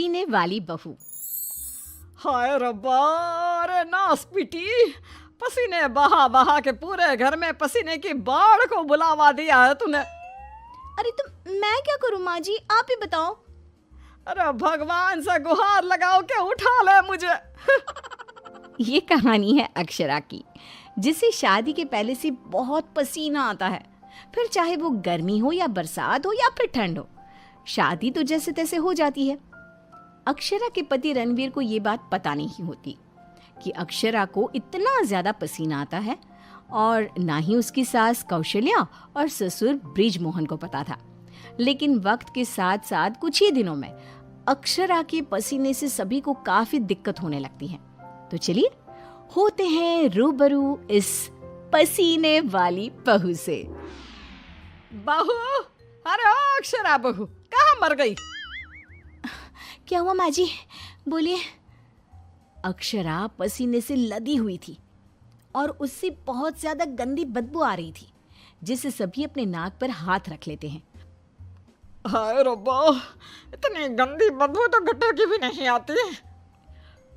पसीने वाली बहू। हाय रब्बा, अरे नास पीटी, पसीने बहा बहा के पूरे घर में पसीने की बाढ़ को बुलावा दिया है तूने। अरे तो मैं क्या करूं माँ जी, आप ही बताओ। अरे भगवान से गुहार लगाओ के उठा ले मुझे। ये कहानी है अक्षरा की, जिसे शादी के पहले से बहुत पसीना आता है। फिर चाहे वो गर्मी हो या बरसात हो या फिर ठंड हो, शादी तो जैसे तैसे हो जाती है। अक्षरा के पति रणवीर को ये बात पता नहीं होती कि अक्षरा को इतना ज्यादा पसीना आता है, और ना ही उसकी सास कौशल्या और ससुर ब्रिजमोहन को पता था। लेकिन वक्त के साथ साथ कुछ ही दिनों में अक्षरा के पसीने से सभी को काफी दिक्कत होने लगती है। तो चलिए होते हैं रूबरू इस पसीने वाली बहू से। बहू, अरे ओ अक्षरा बहू, कहाँ मर गई? क्या हुआ माँ जी, बोलिए। अक्षरा पसीने से लदी हुई थी और उससे बहुत ज्यादा गंदी बदबू आ रही थी, जिससे सभी अपने नाक पर हाथ रख लेते हैं। हाय रब्बा, इतनी गंदी बदबू तो गटर की भी नहीं आती।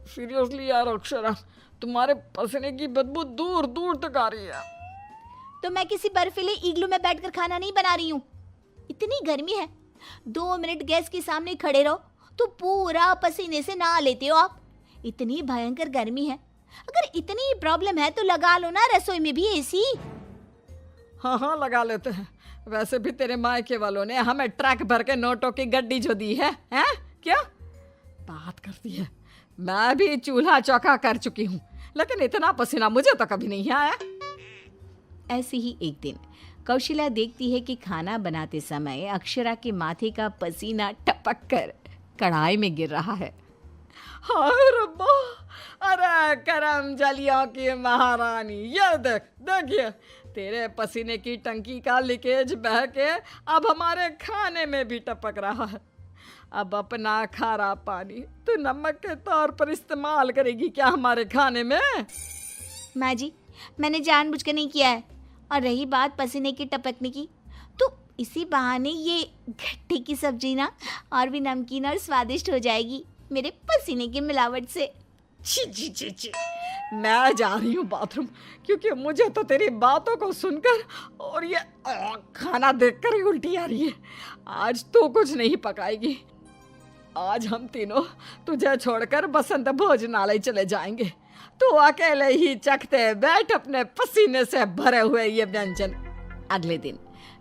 सीरियसली यार अक्षरा, तुम्हारे पसीने की बदबू दूर दूर तक आ रही है। तो मैं किसी बर्फीले इग्लू में बैठकर खाना नहीं बना रही हूँ। इतनी गर्मी है, 2 मिनट गैस के सामने खड़े रहो तो पूरा पसीने से नहा लेते हो आप। इतनी भयंकर गर्मी है, अगर इतनी प्रॉब्लम है तो लगा लो ना रसोई में भी एसी। हाँ हाँ लगा लेते हैं। वैसे भी तेरे मायके वालों ने हमें ट्रक भर के नोटों की गड्डी जो दी है, हैं? क्या बात करती है। मैं भी चूल्हा चौका कर चुकी हूँ, लेकिन इतना पसीना मुझे तो कभी नहीं आया। ऐसे ही एक दिन कौशल्या देखती है कि खाना बनाते समय अक्षरा के माथे का पसीना टपक कर कढ़ाई में गिर रहा है। हाय रब्बा, अरे करम जलियों की महारानी, ये देख, देखिए तेरे पसीने की टंकी का लीकेज बह के अब हमारे खाने में भी टपक रहा है। अब अपना खारा पानी तू नमक के तौर पर इस्तेमाल करेगी क्या हमारे खाने में? माँ जी, मैंने जानबूझकर नहीं किया है। और रही बात पसीने की टपकने की, तो इसी बहाने ये घट्टी की सब्जी ना और भी नमकीन और स्वादिष्ट हो जाएगी मेरे पसीने की मिलावट से। छी छी छी छी, मैं जा रही हूँ बाथरूम, क्योंकि मुझे तो तेरी बातों को सुनकर और ये खाना देखकर ही उल्टी आ रही है। आज तू कुछ नहीं पकाएगी। आज हम तीनों तुझे छोड़कर बसंत भोजनालय चले जाएंगे। तू अकेले ही चखते बैठ अपने पसीने से भरे हुए ये व्यंजन। अगले दिन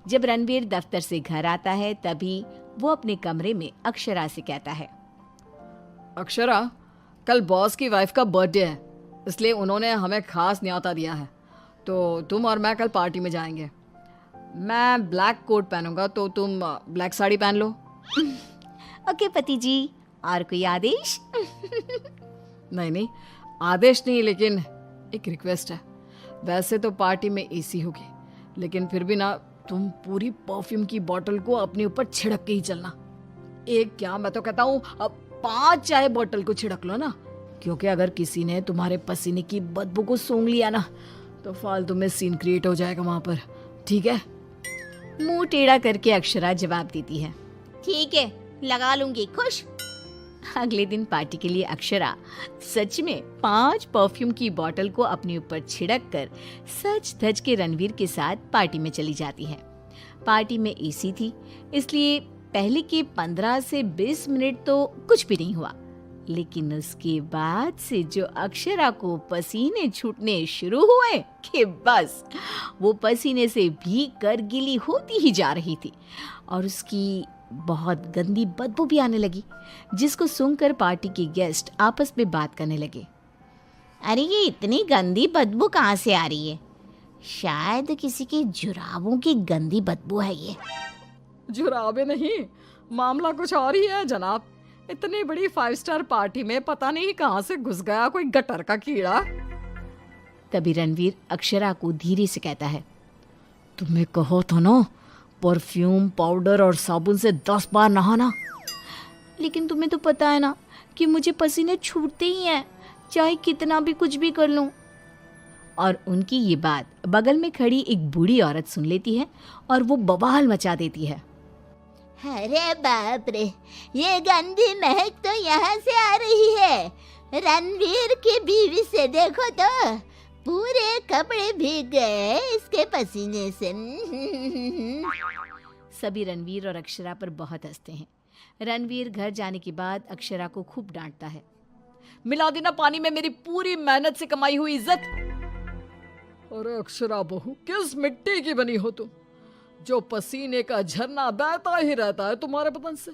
जब रणवीर दफ्तर से घर आता है, तभी वो अपने कमरे में अक्षरा से कहता है, अक्षरा, कल बॉस की वाइफ का बर्थडे है, इसलिए उन्होंने हमें खास न्योता दिया है, तो तुम और मैं कल पार्टी में जाएंगे। मैं ब्लैक कोट पहनूंगा, तो तुम ब्लैक साड़ी पहन लो। ओके पति जी, और कोई आदेश? नहीं नहीं, आदेश नहीं, लेकिन एक रिक्वेस्ट है। वैसे तो पार्टी में एसी होगी, लेकिन फिर भी ना तुम पूरी परफ्यूम की बोतल को अपने ऊपर छिड़क के ही चलना। एक क्या, मैं तो कहता हूँ 5 चाय बोतल को छिड़क लो ना, क्योंकि अगर किसी ने तुम्हारे पसीने की बदबू को सूंघ लिया ना तो फालतू में सीन क्रिएट हो जाएगा वहां पर, ठीक है? मुंह टेढ़ा करके अक्षरा जवाब देती है, ठीक है, लगा लूंगी, खुश। अगले दिन पार्टी के लिए अक्षरा सच में 5 परफ्यूम की बोतल को अपने ऊपर छिड़क कर सज धज के रणवीर के साथ पार्टी में चली जाती है। पार्टी में एसी थी, इसलिए पहले के 15 से 20 मिनट तो कुछ भी नहीं हुआ, लेकिन उसके बाद से जो अक्षरा को पसीने छूटने शुरू हुए कि बस वो पसीने से भीग कर गीली होती ही जा रही थी, और उसकी बहुत गंदी बदबू भी आने लगी, जिसको सुनकर पार्टी के गेस्ट आपस में बात करने लगे। अरे ये इतनी गंदी बदबू कहाँ से आ रही है? शायद किसी के जुराबों की गंदी बदबू है ये। जुराबे नहीं, मामला कुछ और ही है जनाब। इतनी बड़ी 5 स्टार पार्टी में पता नहीं कहाँ से घुस गया कोई गटर का कीड़ा। तभी रणवीर अक्षरा को धीरे से कहता है, तुम्हें कहो तो ना, परफ्यूम, पाउडर और साबुन से 10 बार नहाना। लेकिन तुम्हें तो पता है ना कि मुझे पसीने छूटते ही हैं, चाहे कितना भी कुछ भी कर लूं। और उनकी ये बात बगल में खड़ी एक बूढ़ी औरत सुन लेती है और वो बवाल मचा देती है। अरे बाप रे, ये गंदी महक तो यहाँ से आ रही है। रणवीर की बीवी से देखो तो पूरे कपड़े भीग गए इसके पसीने से। सभी रणवीर और अक्षरा पर बहुत हंसते हैं। रणवीर घर जाने के बाद अक्षरा को खूब डांटता है। मिला देना पानी में मेरी पूरी मेहनत से कमाई हुई इज्जत। अरे अक्षरा बहू, किस मिट्टी की बनी हो तुम, जो पसीने का झरना बहता ही रहता है तुम्हारे बदन से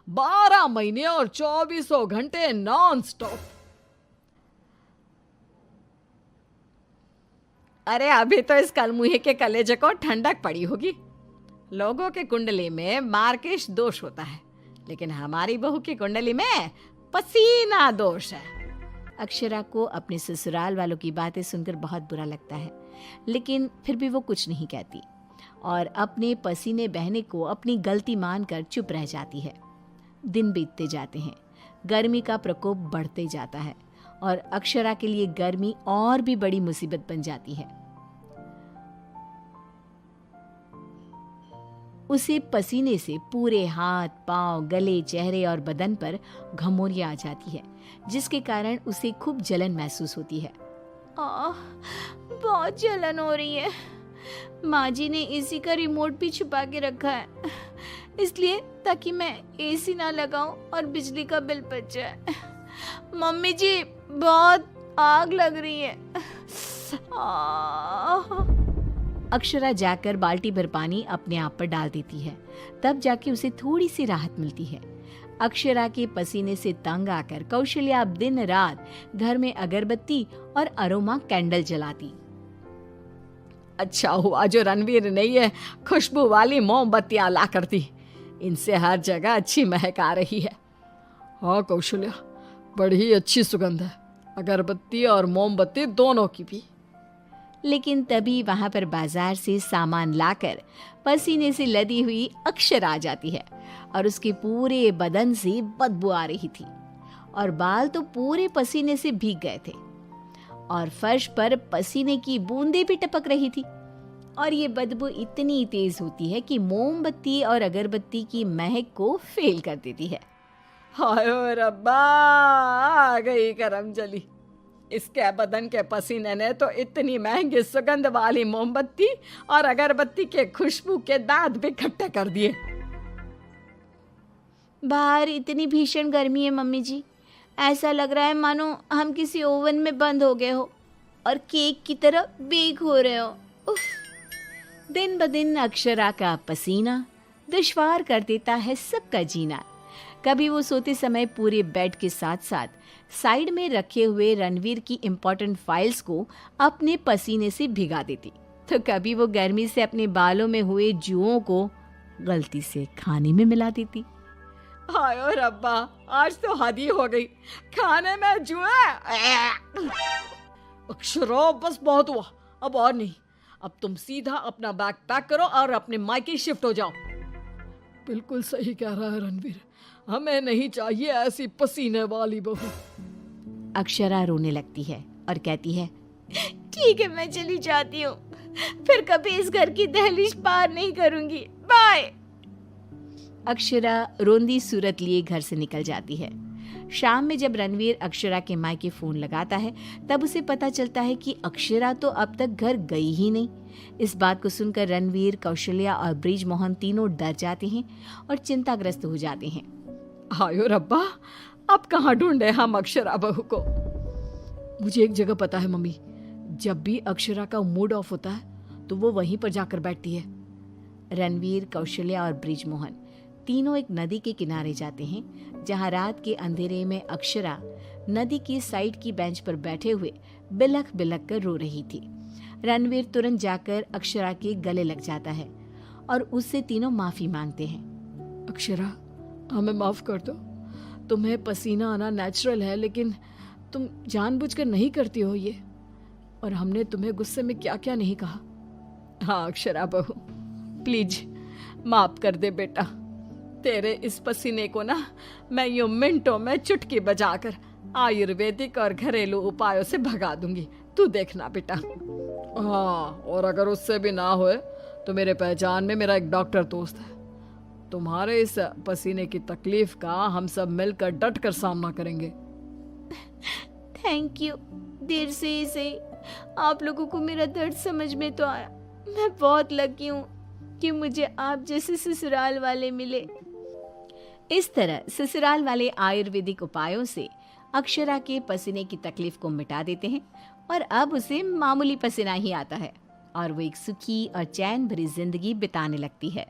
12 महीने और 2400 घंटे नॉन स्टॉप। अरे अभी तो इस कलमुहे के कलेजे को ठंडक पड़ी होगी। लोगों के कुंडली में मार्केश दोष होता है, लेकिन हमारी बहू की कुंडली में पसीना दोष है। अक्षरा को अपने ससुराल वालों की बातें सुनकर बहुत बुरा लगता है, लेकिन फिर भी वो कुछ नहीं कहती और अपने पसीने बहने को अपनी गलती मानकर चुप रह जाती है। दिन बीतते जाते हैं, गर्मी का प्रकोप बढ़ते जाता है और अक्षरा के लिए गर्मी और भी बड़ी मुसीबत बन जाती है। उसे पसीने से पूरे हाथ, पांव, गले, चेहरे और बदन पर घमौरियां आ जाती है, जिसके कारण उसे खूब जलन महसूस होती है। बहुत जलन हो रही है। माँ जी ने एसी का रिमोट भी छुपा के रखा है, इसलिए ताकि मैं एसी ना लगाऊं और बिजली का बिल बच जाए। मम्मी जी, बहुत आग लग रही है। अक्षरा जाकर बाल्टी भर पानी अपने आप पर डाल देती है, तब जाके उसे थोड़ी सी राहत मिलती है। अक्षरा के पसीने से तंग आकर कौशल्या अब दिन रात घर में अगरबत्ती और अरोमा कैंडल जलाती। अच्छा हुआ जो रणवीर ने ये खुशबू वाली मोमबत्तियां ला कर दी, इनसे हर जगह अच्छी महक आ रही है। हाँ कौशल्या, बड़ी अच्छी सुगंध है, अगरबत्ती और मोमबत्ती दोनों की भी। लेकिन तभी वहां पर बाजार से सामान लाकर पसीने से लदी हुई अक्षरा आ जाती है और उसके पूरे बदन से बदबू आ रही थी और बाल तो पूरे पसीने से भीग गए थे और फर्श पर पसीने की बूंदें भी टपक रही थी। और ये बदबू इतनी तेज होती है कि मोमबत्ती और अगरबत्ती की महक को फेल कर देती है। हाय रब्बा, आ गई करम जली। इसके बदन के पसीने ने तो इतनी महंगी सुगंध वाली मोमबत्ती और अगरबत्ती के खुशबू के दांत भी खट्टे कर दिए। बाहर इतनी भीषण गर्मी है मम्मी जी, ऐसा लग रहा है मानो हम किसी ओवन में बंद हो गए हो और केक की तरह बेक हो रहे हो। उफ। दिन ब दिन अक्षरा का पसीना दुश्वार कर देता है सबका जीना। कभी वो सोते समय पूरे बेड के साथ साथ साइड में रखे हुए रणवीर की इम्पोर्टेंट फाइल्स को अपने पसीने से भिगा देती, तो कभी वो गर्मी से अपने बालों में हुए जुओं को गलती से खाने में मिला देती। हाय रब्बा, आज तो हद ही हो गई, खाने में जुए। अक्षरा बस बहुत हुआ, अब और नहीं। अब तुम सीधा अपना बैग पैक करो और अपने मायके शिफ्ट हो जाओ। बिल्कुल सही कह रहा है रणवीर, हमें नहीं चाहिए ऐसी पसीने वाली बहू। अक्षरा रोने लगती है और कहती है, ठीक है मैं चली जाती हूँ, फिर कभी इस घर की दहलीज पार नहीं करूंगी, बाय। अक्षरा रोंदी सूरत लिए घर से निकल जाती है। शाम में जब रणवीर अक्षरा के मायके फोन लगाता है, तब उसे पता चलता है कि अक्षरा तो अब तक घर गई ही नहीं। इस बात को सुनकर रणवीर, कौशल्या और ब्रिजमोहन तीनों डर जाते हैं और चिंताग्रस्त हो जाते हैं। हायो रब्बा, अब कहाँ ढूंढे हम अक्षरा बहू को। मुझे एक जगह पता है मम्मी, जब भी अक्षरा का मूड ऑफ होता है तो वो वहीं पर जाकर बैठती है। रणवीर, कौशल्या और ब्रिजमोहन तीनों एक नदी के किनारे जाते हैं, जहां रात के अंधेरे में अक्षरा नदी की साइड की बेंच पर बैठे हुए बिलख बिलख कर रो रही थी। रणवीर तुरंत जाकर अक्षरा के गले लग जाता है और उससे तीनों माफी मांगते हैं। अक्षरा, हमें माफ कर दो, तुम्हें पसीना आना नेचुरल है, लेकिन तुम जानबूझकर नहीं करती हो ये, और हमने तुम्हें गुस्से में क्या क्या नहीं कहा। हाँ अक्षरा बहू, प्लीज माफ कर दे बेटा। तेरे इस पसीने को ना मैं यूं मिनटों में चुटकी बजाकर आयुर्वेदिक और घरेलू उपायों से भगा दूंगी, तू देखना बेटा। हाँ, और अगर उससे भी ना होए तो मेरे पहचान में मेरा एक डॉक्टर दोस्त है, तुम्हारे इस पसीने की तकलीफ का हम सब मिलकर डट कर सामना करेंगे। Thank you. देर से ही सही आप लोगों को मेरा दर्द समझ में तो आया। मैं बहुत लकी हूँ कि मुझे आप जैसे ससुराल वाले मिले। इस तरह ससुराल वाले आयुर्वेदिक उपायों से अक्षरा के पसीने की तकलीफ को मिटा देते हैं और अब उसे मामूली पसीना ही आता है और वो एक सुखी और चैन भरी जिंदगी बिताने लगती है।